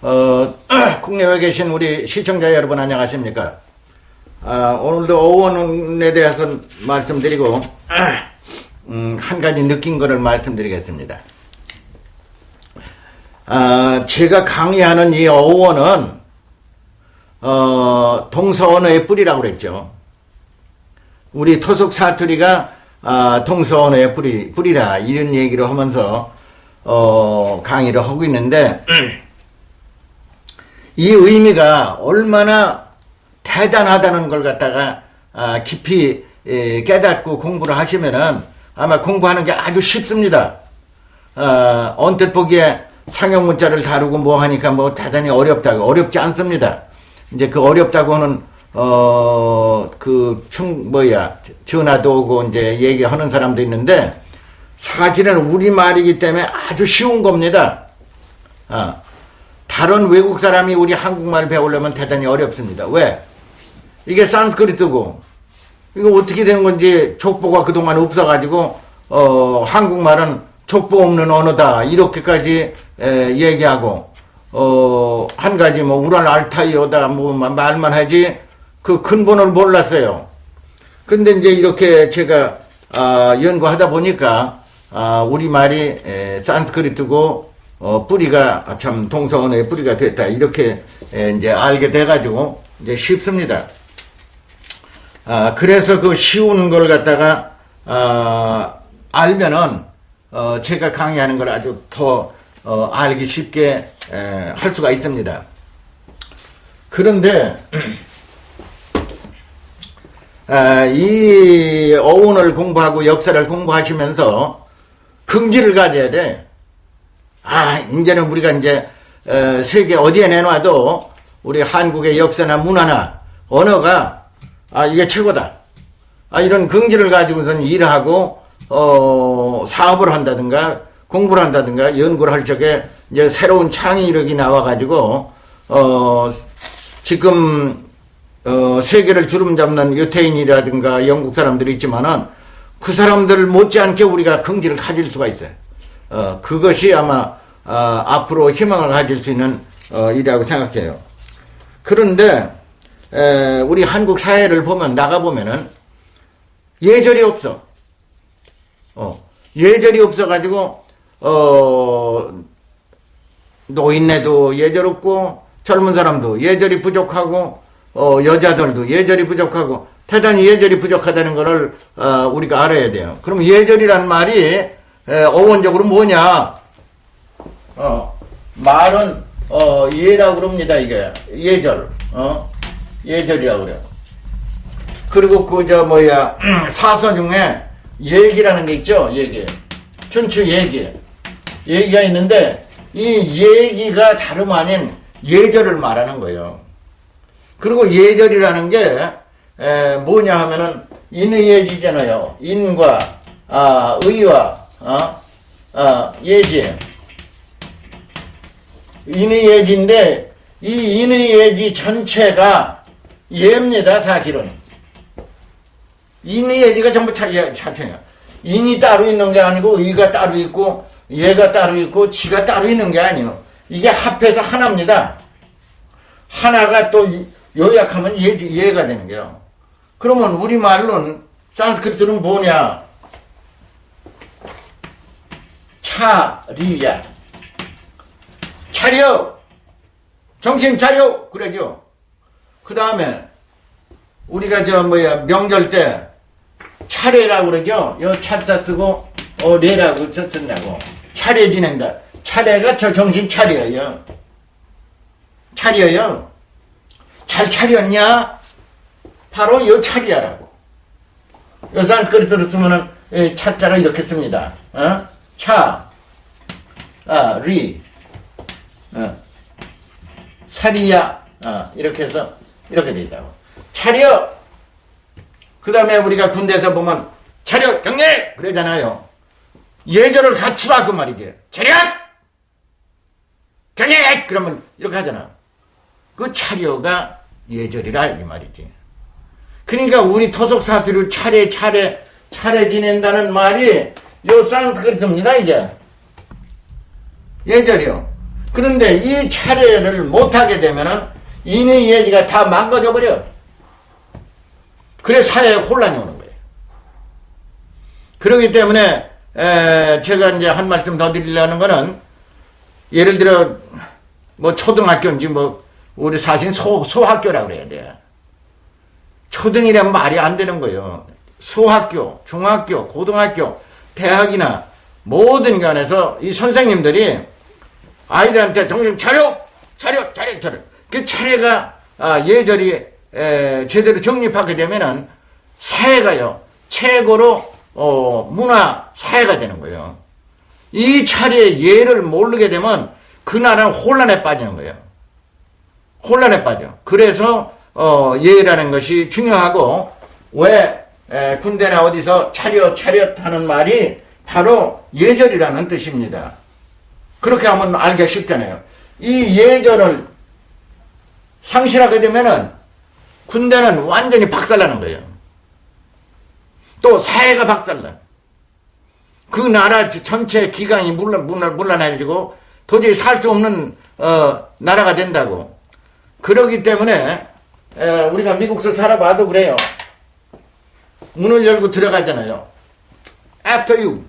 그러면은 국내에 계신 우리 시청자 여러분 안녕하십니까? 오늘도 어원에 대해서 말씀드리고 한 가지 느낀 거를 말씀드리겠습니다. 제가 강의하는 이 어원은 동서언어의 뿌리라고 그랬죠. 우리 토속 사투리가 동서언어의 뿌리다 이런 얘기를 하면서 강의를 하고 있는데 이 의미가 얼마나 대단하다는 걸 갖다가 깊이 깨닫고 공부를 하시면은 아마 공부하는 게 아주 쉽습니다. 언뜻 보기에 상형 문자를 다루고 뭐 하니까 뭐 대단히 어렵다고, 어렵지 않습니다. 이제 그 어렵다고 하는 전화도 오고 이제 얘기하는 사람도 있는데 사실은 우리말이기 때문에 아주 쉬운 겁니다. 다른 외국 사람이 우리 한국말 배우려면 대단히 어렵습니다. 왜? 이게 산스크리트고 이거 어떻게 된 건지 족보가 그동안 없어가지고 한국말은 족보 없는 언어다 이렇게까지 얘기하고 한 가지 뭐 우랄 알타이어다 뭐 말만 하지 그 근본을 몰랐어요. 근데 이제 이렇게 제가 연구하다 보니까 우리말이 산스크리트고 뿌리가 참 동서언어의 뿌리가 됐다 이렇게 이제 알게 돼가지고 이제 쉽습니다. 그래서 그 쉬운 걸 갖다가 알면은 제가 강의하는 걸 아주 더 알기 쉽게 할 수가 있습니다. 그런데 이 어원을 공부하고 역사를 공부하시면서 긍지를 가져야 돼. 이제는 우리가 이제 세계 어디에 내놔도 우리 한국의 역사나 문화나 언어가 이게 최고다. 이런 긍지를 가지고선 일을 하고 사업을 한다든가 공부를 한다든가 연구를 할 적에 이제 새로운 창의력이 나와가지고 지금 세계를 주름잡는 유태인이라든가 영국 사람들이 있지만은 그 사람들 못지않게 우리가 긍지를 가질 수가 있어요. 그것이 아마 앞으로 희망을 가질 수 있는 일이라고 생각해요. 그런데 우리 한국 사회를 보면 나가보면은 예절이 없어. 예절이 없어가지고 노인네도 예절 없고 젊은 사람도 예절이 부족하고 여자들도 예절이 부족하고 대단히 예절이 부족하다는 것을 우리가 알아야 돼요. 그럼 예절이란 말이 어원적으로 뭐냐? 말은 예라고 그럽니다. 이게 예절, 예절이라고 그래요. 그리고 사서 중에 얘기라는 게 있죠. 얘기, 춘추 얘기가 있는데 이 얘기가 다름 아닌 예절을 말하는 거예요. 그리고 예절이라는 게 뭐냐 하면은 인의예지잖아요. 인과 의와 예지. 인의예지인데 이 인의예지 전체가 예입니다. 사실은 인의예지가 전부 자체야. 인이 따로 있는 게 아니고 의가 따로 있고 예가 따로 있고 지가 따로 있는 게 아니에요. 이게 합해서 하나입니다. 하나가 또 요약하면 예가 되는 거예요. 그러면 우리말로는 산스크리트는 뭐냐? 차리야. 차려! 정신 차려! 그러죠. 그 다음에 우리가 명절 때 차례라고 그러죠. 요 차자 쓰고 레라고 썼다고. 차례 지낸다. 차례가 저 정신 차려요. 차려요. 잘 차렸냐? 바로 요 차리야라고. 요 산스크리트로 쓰면은 차자가 이렇게 씁니다. 차, 리, 사리야, 이렇게 해서 이렇게 돼 있다고. 차려. 그 다음에 우리가 군대에서 보면 차려 경례 그러잖아요. 예절을 갖추라 그 말이지. 차려 경례 그러면 이렇게 하잖아. 그 차려가 예절이라 이 말이지. 그러니까 우리 토속 사투리로 차례 지낸다는 말이 요 산스크리트입니다, 이게. 예절이요. 그런데 이 차례를 못하게 되면은 인의 예지가 다 망가져 버려. 그래 사회에 혼란이 오는 거예요. 그렇기 때문에 제가 이제 한 말씀 더 드리려는 거는, 예를 들어 뭐 초등학교인지 뭐 우리 사실 소학교라고 그래야 돼요. 초등이라면 말이 안 되는 거예요. 소학교, 중학교, 고등학교, 대학이나 모든 견에서 이 선생님들이 아이들한테 정신 차려! 그 차례가 예절이 제대로 정립하게 되면은 사회가요 최고로 문화 사회가 되는 거예요. 이 차례의 예를 모르게 되면 그 나라는 혼란에 빠지는 거예요. 혼란에 빠져. 그래서 예라는 것이 중요하고, 왜 군대나 어디서 차렷 하는 말이 바로 예절이라는 뜻입니다. 그렇게 하면 알기 쉽잖아요. 이 예절을 상실하게 되면은 군대는 완전히 박살나는 거예요. 또 사회가 박살나. 그 나라 전체 기강이 물러나지고 도저히 살 수 없는 나라가 된다고. 그러기 때문에 우리가 미국서 살아봐도 그래요. 문을 열고 들어가잖아요. After you.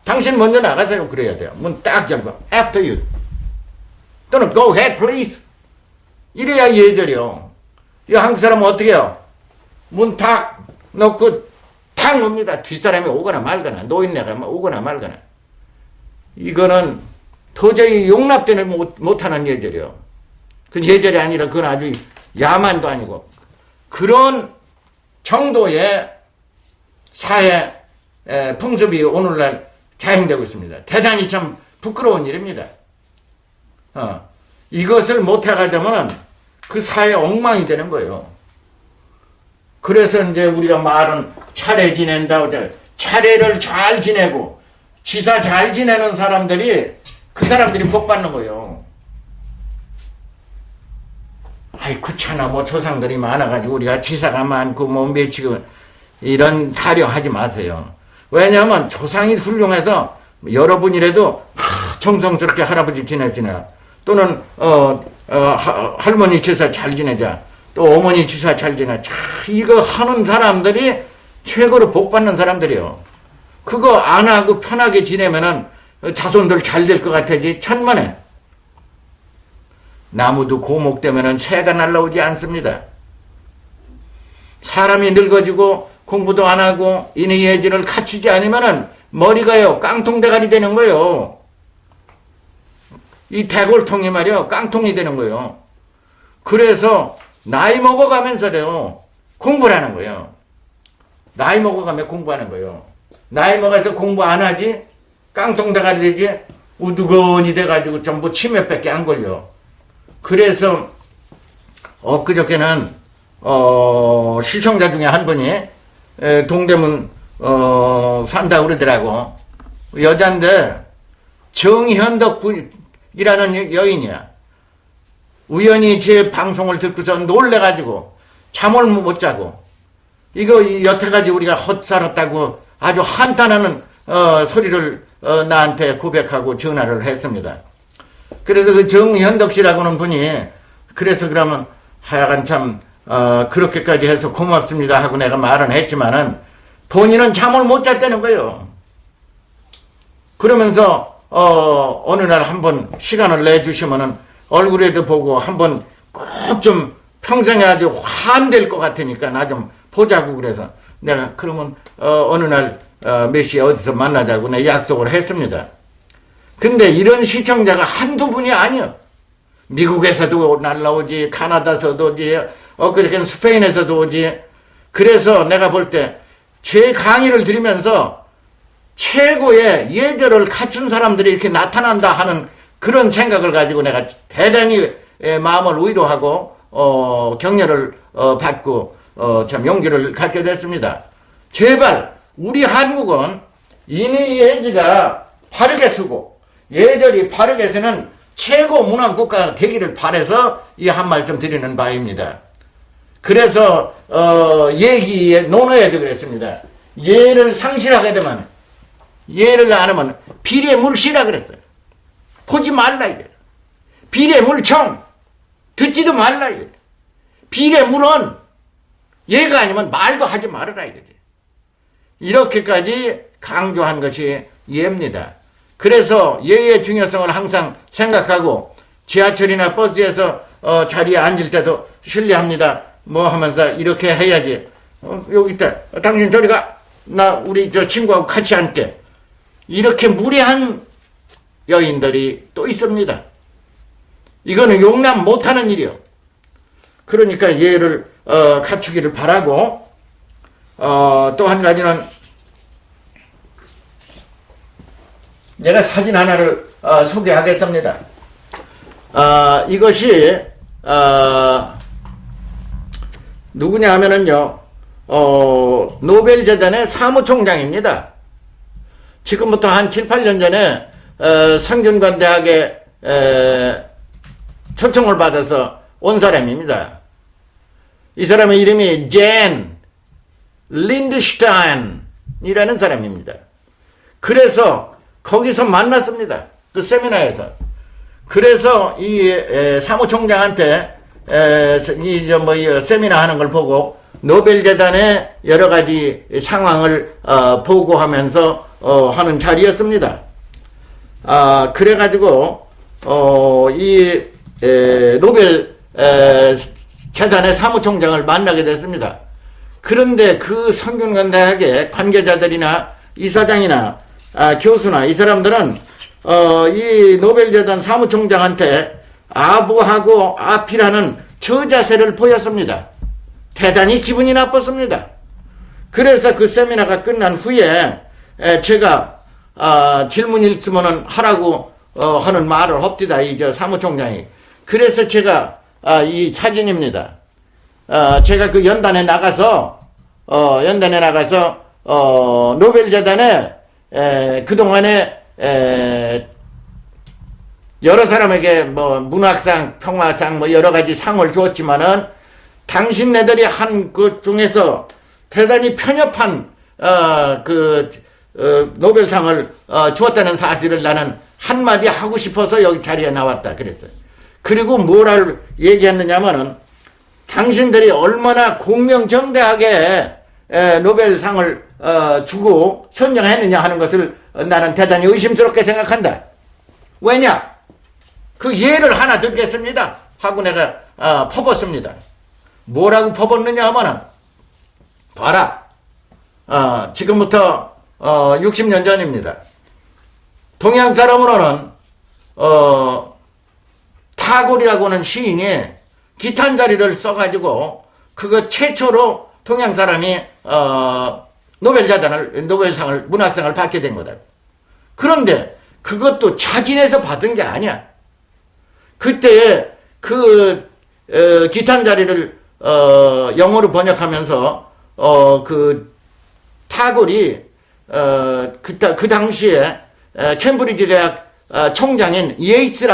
당신 먼저 나가세요. 그래야 돼요. 문 딱 열고 After you. 또는 Go ahead please. 이래야 예절이요. 이 한국 사람은 어떻게 해요? 문 탁 넣고 탁 놉니다. 뒷사람이 오거나 말거나 노인네가 오거나 말거나. 이거는 도저히 용납되는 못하는 예절이요. 그건 예절이 아니라 그건 아주 야만도 아니고 그런 정도의 사회 풍습이 오늘날 자행되고 있습니다. 대단히 참 부끄러운 일입니다. 이것을 못하게 되면 그 사회 엉망이 되는 거예요. 그래서 이제 우리가 말은 차례 지낸다. 차례를 잘 지내고 지사 잘 지내는 사람들이 그 사람들이 복 받는 거예요. 아이 구차나 뭐 조상들이 많아가지고 우리가 지사가 많고 뭐 매치고 이런 타령하지 마세요. 왜냐하면 조상이 훌륭해서 여러분이라도 정성스럽게 할아버지 지내지나 또는 할머니 지사 잘 지내자 또 어머니 지사 잘 지내자 이거 하는 사람들이 최고로 복 받는 사람들이요. 그거 안 하고 편하게 지내면은 자손들 잘 될 것 같아지 천만에. 나무도 고목되면은 새가 날라오지 않습니다. 사람이 늙어지고 공부도 안 하고 인의 예절을 갖추지 않으면은 머리가요 깡통대가리 되는 거예요. 이 대골통이 말이요 깡통이 되는 거예요. 그래서 나이 먹어가면서요 공부를 하는 거예요. 나이 먹어가면 공부하는 거예요. 나이 먹어서 공부 안 하지 깡통대가리 되지 우두건이 돼가지고 전부 치매밖에 안 걸려. 그래서 엊그저께는 시청자 중에 한 분이 동대문 산다고 그러더라고. 여잔데 정현덕이라는 여인이야. 우연히 제 방송을 듣고서 놀래가지고 잠을 못 자고 이거 여태까지 우리가 헛살았다고 아주 한탄하는 소리를 나한테 고백하고 전화를 했습니다. 그래서 그 정현덕 씨라고는 분이 그래서 그러면 하여간 참 그렇게까지 해서 고맙습니다 하고 내가 말은 했지만은 본인은 잠을 못 잤다는 거예요. 그러면서 어느 날 한번 시간을 내주시면은 얼굴에도 보고 한번 꼭 좀 평생에 아주 환될 것 같으니까 나 좀 보자고 그래서 내가 그러면 어느 날 몇 시에 어디서 만나자고 내가 약속을 했습니다. 근데 이런 시청자가 한두 분이 아니요. 미국에서도 날라오지, 카나다에서도 오지, 엊그저께는 스페인에서도 오지. 그래서 내가 볼 때 제 강의를 들으면서 최고의 예절을 갖춘 사람들이 이렇게 나타난다 하는 그런 생각을 가지고 내가 대단히 마음을 위로하고 격려를 받고 참 용기를 갖게 됐습니다. 제발 우리 한국은 인의 예지가 바르게 쓰고 예절이 바르게 쓰는 최고 문화 국가가 되기를 바라서 이 한 말 좀 드리는 바입니다. 그래서 논어에도 그랬습니다. 예를 상실하게 되면 예를 안 하면 비례 물씨라 그랬어요. 보지 말라 이게. 비례 물청 듣지도 말라 이게. 비례 물언 얘가 아니면 말도 하지 말아라 이거지. 이렇게까지 강조한 것이 예입니다. 그래서 예의 중요성을 항상 생각하고 지하철이나 버스에서 자리에 앉을 때도 실례합니다. 뭐 하면서 이렇게 해야지. 여기 있다. 당신 저리 가. 나 우리 저 친구하고 같이 앉게. 이렇게 무례한 여인들이 또 있습니다. 이거는 용납 못하는 일이요. 그러니까 예를 갖추기를 바라고 또 한 가지는 제가 사진 하나를 소개하겠습니다. 이것이 누구냐 하면은요 노벨재단의 사무총장입니다. 지금부터 한 7, 8년 전에 성균관대학에 초청을 받아서 온 사람입니다. 이 사람의 이름이 젠 린드슈타인이라는 사람입니다. 그래서 거기서 만났습니다. 그 세미나에서. 그래서 이 사무총장한테 이 세미나 하는 걸 보고 노벨재단의 여러 가지 상황을 보고하면서 하는 자리였습니다. 그래가지고 이 노벨 재단의 사무총장을 만나게 됐습니다. 그런데 그 성균관대학의 관계자들이나 이사장이나 교수나 이 사람들은 이 노벨재단 사무총장한테 아부하고 아필하는 저자세를 보였습니다. 대단히 기분이 나빴습니다. 그래서 그 세미나가 끝난 후에 제가 질문이 있으면 하라고 하는 말을 합디다 이 저 사무총장이. 그래서 제가 이 사진입니다. 제가 그 연단에 나가서 노벨재단에 그동안에 여러 사람에게 뭐 문학상, 평화상 뭐 여러 가지 상을 주었지만은 당신네들이 한 것 중에서 대단히 편협한 노벨상을 주었다는 사실을 나는 한마디 하고 싶어서 여기 자리에 나왔다 그랬어요. 그리고 뭐를 얘기했느냐면은 당신들이 얼마나 공명정대하게 노벨상을 주고 선정했느냐 하는 것을 나는 대단히 의심스럽게 생각한다. 왜냐? 그 예를 하나 듣겠습니다 하고 내가 퍼붓습니다. 뭐라고 퍼붓느냐 하면은 봐라. 지금부터 60년 전입니다. 동양 사람으로는 타골이라고 하는 시인이 기탄자리를 써가지고 그거 최초로 동양 사람이 노벨상을 문학상을 받게 된 거다. 그런데 그것도 자진해서 받은 게 아니야. 그때 그 기탄자리를 영어로 번역하면서 그 타골이 그 당시에 캠브리지 대학 총장인 예이츠라